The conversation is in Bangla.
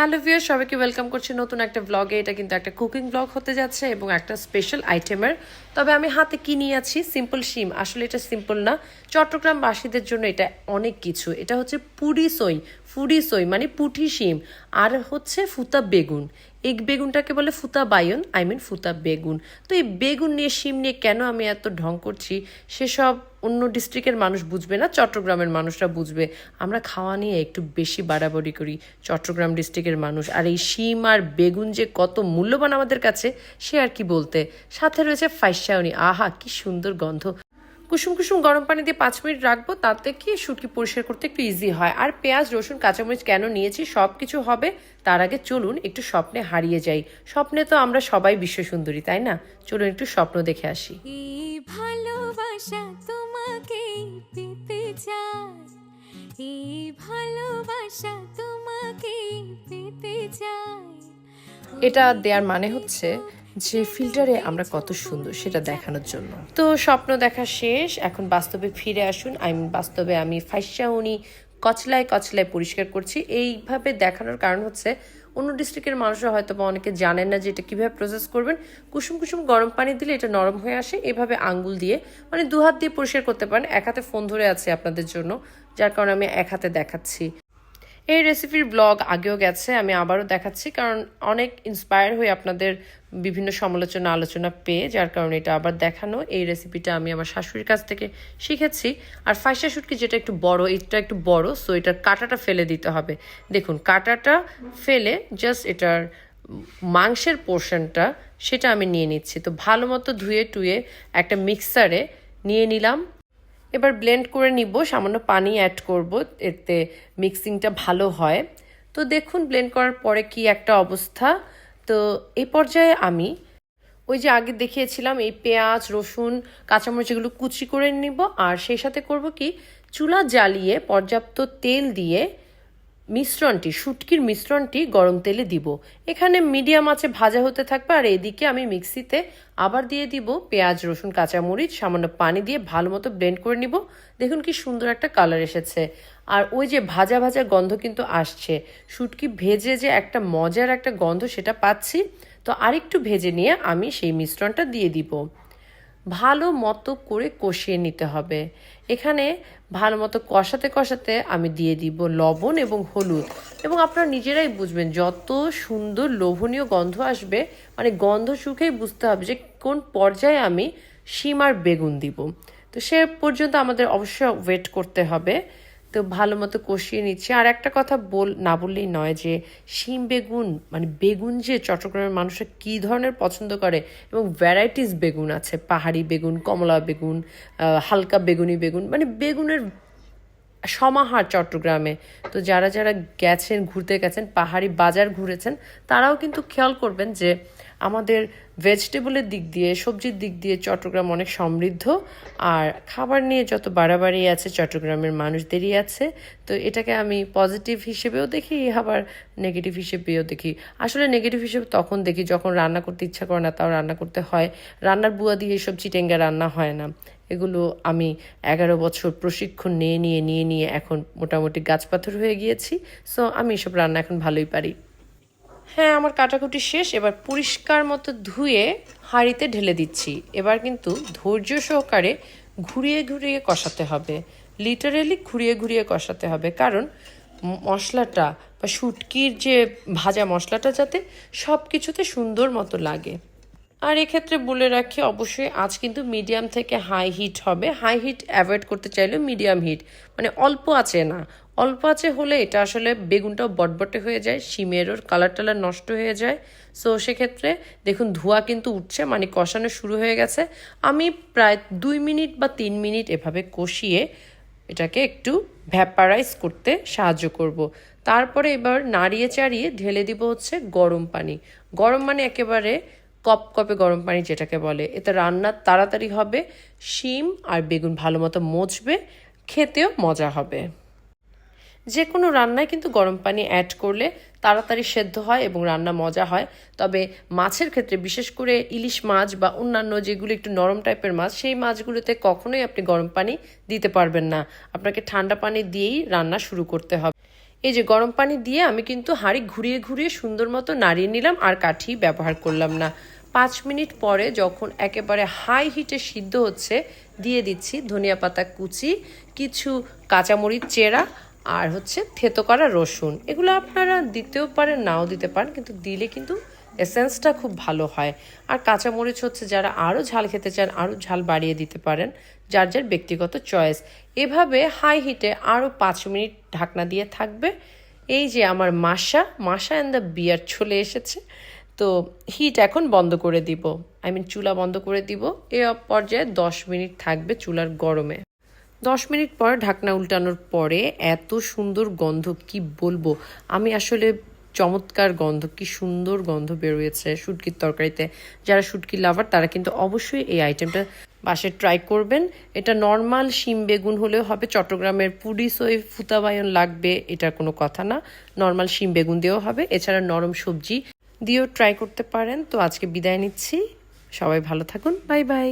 হ্যালো ভিউয়ার্স, সবাইকে ওয়েলকাম করছি নতুন একটা ব্লগে। এটা কিন্তু একটা কুকিং ব্লগ হতে যাচ্ছে এবং একটা স্পেশাল আইটেমের। তবে আমি হাতে কি নিয়ে আছি, সিম্পল শিম। আসলে এটা সিম্পল না, চট্টগ্রামবাসীদের জন্য এটা অনেক কিছু। এটা হচ্ছে ফুডি সই মানে পুঁটি শিম, আর হচ্ছে ফুতা বেগুন। এই বেগুনটাকে বলে ফুতা বায়ন, ফুতা বেগুন। তো এই বেগুন নিয়ে শিম নিয়ে কেন আমি এত ঢং করছি সেসব অন্য ডিস্ট্রিক্টের মানুষ বুঝবে না, চট্টগ্রামের মানুষরা বুঝবে। আমরা খাওয়া নিয়ে একটু বেশি বাড়াবাড়ি করি চট্টগ্রাম ডিস্ট্রিক্টের মানুষ। আর এই শিম আর বেগুন যে কত মূল্যবান আমাদের কাছে সে আর কি বলতে। সাথে রয়েছে ফাইসাউনি, আহা কি সুন্দর গন্ধ। কুসুম কুসুম গরম পানি দিয়ে 5 মিনিট রাখবো, তাতে কি শুটকি পরিষ্কার করতে একটু ইজি হয়। আর পেঁয়াজ রসুন কাঁচামরিচ কেন নিয়েছি সব কিছু হবে, তার আগে চলুন একটু স্বপ্নে হারিয়ে যাই। স্বপ্নে তো আমরা সবাই বিশ্ব সুন্দরী, তাই না? চলুন একটু স্বপ্ন দেখে আসি। এই ভালোবাসা তোমাকে পেতে চাই, এই ভালোবাসা তোমাকে পেতে চাই। এটা দেওয়ার মানে হচ্ছে যে ফিল্টারে আমরা কত সুন্দর সেটা দেখানোর জন্য। তো স্বপ্ন দেখা শেষ, এখন বাস্তবে ফিরে আসুন। বাস্তবে আমি ফাইসাউনি কচলায় কচলায় পরিষ্কার করছি। এইভাবে দেখানোর কারণ হচ্ছে অন্য ডিস্ট্রিক্টের মানুষরা হয়তো বা অনেকে জানেন না যে এটা কীভাবে প্রসেস করবেন। কুসুম কুসুম গরম পানি দিলে এটা নরম হয়ে আসে। এভাবে আঙ্গুল দিয়ে মানে 2 হাত দিয়ে পরিষ্কার করতে পারেন। এক হাতে ফোন ধরে আছে আপনাদের জন্য, যার কারণে আমি এক হাতে দেখাচ্ছি। এই রেসিপির ব্লগ আগেও গেছে, আমি আবারও দেখাচ্ছি কারণ অনেক ইন্সপায়ার হয়ে আপনাদের বিভিন্ন সমালোচনা আলোচনা পেয়ে, যার কারণে এটা আবার দেখানো। এই রেসিপিটা আমি আমার শাশুড়ির কাছ থেকে শিখেছি। আর ফাইসা শুটকি যেটা একটু বড়, এটা একটু বড়, সো এটার কাঁটাটা ফেলে দিতে হবে। দেখুন কাঁটাটা ফেলে জাস্ট এটার মাংসের পোর্শনটা সেটা আমি নিয়ে নিচ্ছি। তো ভালো মতো ধুয়ে টুয়ে একটা মিক্সারে নিয়ে নিলাম। এবার ব্লেন্ড করে নিব, সামান্য পানি অ্যাড করব, এতে মিক্সিংটা ভালো হয়। তো দেখুন ব্লেন্ড করার পরে কি একটা অবস্থা। তো এই পর্যায়ে আমি ওই যে আগে দেখিয়েছিলাম এই পেঁয়াজ রসুন কাঁচামরিচ এগুলো কুচি করে নিব। আর সেই সাথে করব কি, চুলা জ্বালিয়ে পর্যাপ্ত তেল দিয়ে শুটকির মিশ্রণটি গরম তেলে দিব। এখানে মিডিয়াম আঁচে ভাজা হতে থাকবে। আর এদিকে আমি মিক্সিতে আবার দিয়ে দিব পেঁয়াজ রসুন কাঁচামরিচ, সামান্য পানি দিয়ে ভালো মতো ব্লেন্ড করে নিব। দেখুন কি সুন্দর একটা কালার এসেছে। আর ওই যে ভাজা ভাজা গন্ধ কিন্তু আসছে, শুটকি ভেজে যে একটা মজার একটা গন্ধ সেটা পাচ্ছি। তো আরেকটু ভেজে নিয়ে আমি সেই মিশ্রণটা দিয়ে দিব। ভালো মতো করে কষিয়ে নিতে হবে। এখানে ভালো মতো কষাতে কষাতে আমি দিয়ে দিব লবণ এবং হলুদ। এবং আপনারা নিজেরাই বুঝবেন, যত সুন্দর লোভনীয় গন্ধ আসবে, মানে গন্ধ শুকেই বুঝতে হবে যে কোন পর্যায়ে আমি শিম আর বেগুন দিব। তো সে পর্যন্ত আমাদের অবশ্যই ওয়েট করতে হবে। তো ভালো মতো কষিয়ে নিচ্ছি। আর একটা কথা না বললেই নয় যে শিম বেগুন মানে বেগুন যে চট্টগ্রামের মানুষরা কী ধরনের পছন্দ করে, এবং ভ্যারাইটিস বেগুন আছে, পাহাড়ি বেগুন, কমলা বেগুন, হালকা বেগুনি বেগুন, মানে বেগুনের সমাহার চট্টগ্রামে। তো যারা যারা ঘুরতে গেছেন, পাহাড়ি বাজার ঘুরেছেন, তারাও কিন্তু খেয়াল করবেন যে আমাদের ভেজিটেবলের দিক দিয়ে সবজির দিক দিয়ে চট্টগ্রাম অনেক সমৃদ্ধ। আর খাবার নিয়ে যত বাড়াবাড়ি আছে চট্টগ্রামের মানুষদেরই আছে। তো এটাকে আমি পজিটিভ হিসেবেও দেখি, আবার নেগেটিভ হিসেবেও দেখি। আসলে নেগেটিভ হিসেবে তখন দেখি যখন রান্না করতে ইচ্ছা করে না, তাও রান্না করতে হয়। রান্নার বুয়া দিয়ে এইসব চিটেঙ্গা রান্না হয় না। এগুলো আমি 11 বছর প্রশিক্ষণ নিয়ে এখন মোটামুটি গাছপাথর হয়ে গিয়েছি। সো আমি এসব রান্না এখন ভালোই পারি। হ্যাঁ, আমার কাটাকুটি শেষ। এবার পরিষ্কার মতো ধুয়ে হাঁড়িতে ঢেলে দিচ্ছি। এবার কিন্তু ধৈর্য সহকারে ঘুরিয়ে ঘুরিয়ে কষাতে হবে, লিটারেলি ঘুরিয়ে ঘুরিয়ে কষাতে হবে। কারণ মশলাটা বা শুটকির যে ভাজা মশলাটা যাতে সব কিছুতে সুন্দর মতো লাগে। আর এক্ষেত্রে বলে রাখি, অবশ্যই আঁচ কিন্তু মিডিয়াম থেকে হাই হিট হবে। হাই হিট অ্যাভয়েড করতে চাইলে মিডিয়াম হিট, মানে অল্প আঁচে না। অল্প আঁচে হলে এটা আসলে বেগুনটাও বটবটে হয়ে যায়, শিমেরও কালার টালার নষ্ট হয়ে যায়। সো সেক্ষেত্রে দেখুন ধোঁয়া কিন্তু উঠছে, মানে কষানো শুরু হয়ে গেছে। আমি প্রায় 2 মিনিট বা 3 মিনিট এভাবে কষিয়ে এটাকে একটু ভ্যাপারাইজ করতে সাহায্য করব। তারপরে এবার নাড়িয়ে চাড়িয়ে ঢেলে দিব হচ্ছে গরম পানি। গরম মানে একেবারে কপকপে গরম পানি যেটাকে বলে। এতে রান্না তাড়াতাড়ি হবে, শিম আর বেগুন ভালো মতো মজবে, খেতেও মজা হবে। যে কোনো রান্নায় কিন্তু গরম পানি অ্যাড করলে তাড়াতাড়ি সেদ্ধ হয় এবং রান্না মজা হয়। তবে মাছের ক্ষেত্রে, বিশেষ করে ইলিশ মাছ বা অন্যান্য যেগুলো একটু নরম টাইপের মাছ, সেই মাছগুলোতে কখনোই আপনি গরম পানি দিতে পারবেন না। আপনাকে ঠান্ডা পানি দিয়েই রান্না শুরু করতে হবে। এই যে গরম পানি দিয়ে আমি কিন্তু হাঁড়ি ঘুরিয়ে ঘুরিয়ে সুন্দর মতো নাড়িয়ে নিলাম, আর কাঠি ব্যবহার করলাম না। 5 মিনিট পরে যখন একেবারে হাই হিটে সিদ্ধ হচ্ছে, দিয়ে দিচ্ছি ধনিয়া পাতা কুচি, কিছু কাঁচামরিচ চেরা, আর হচ্ছে থেতো করা রসুন। এগুলো আপনারা দিতেও পারেন, নাও দিতে পারেন, কিন্তু দিলে কিন্তু এসেন্সটা খুব ভালো হয়। আর কাঁচামরিচ হচ্ছে যারা আরও ঝাল খেতে চান আরও ঝাল বাড়িয়ে দিতে পারেন, যার যার ব্যক্তিগত চয়েস। এভাবে হাই হিটে আরও 5 মিনিট ঢাকনা দিয়ে থাকবে। এই যে আমার মাশা অ্যান্ড দ্য বিয়ার চলে এসেছে। তো হিট এখন বন্ধ করে দিব, চুলা বন্ধ করে দিব। এ পর্যায়ে 10 মিনিট থাকবে চুলার গরমে। 10 মিনিট পর ঢাকনা উল্টানোর পরে এত সুন্দর গন্ধ কি বলবো, আমি আসলে চমৎকার গন্ধ, কি সুন্দর গন্ধ বেরোয়েছে শুটকির তরকারিতে। যারা শুটকি লাভার তারা কিন্তু অবশ্যই এই আইটেমটা বাসায় ট্রাই করবেন। এটা নর্মাল শিম বেগুন হলেও হবে, চট্টগ্রামের পুডিসই ফুতাবায়ন লাগবে এটার কোনো কথা না, নর্মাল শিম বেগুন দিয়েও হবে, এছাড়া নরম সবজি দিয়েও ট্রাই করতে পারেন। তো আজকে বিদায় নিচ্ছি, সবাই ভালো থাকুন, বাই বাই।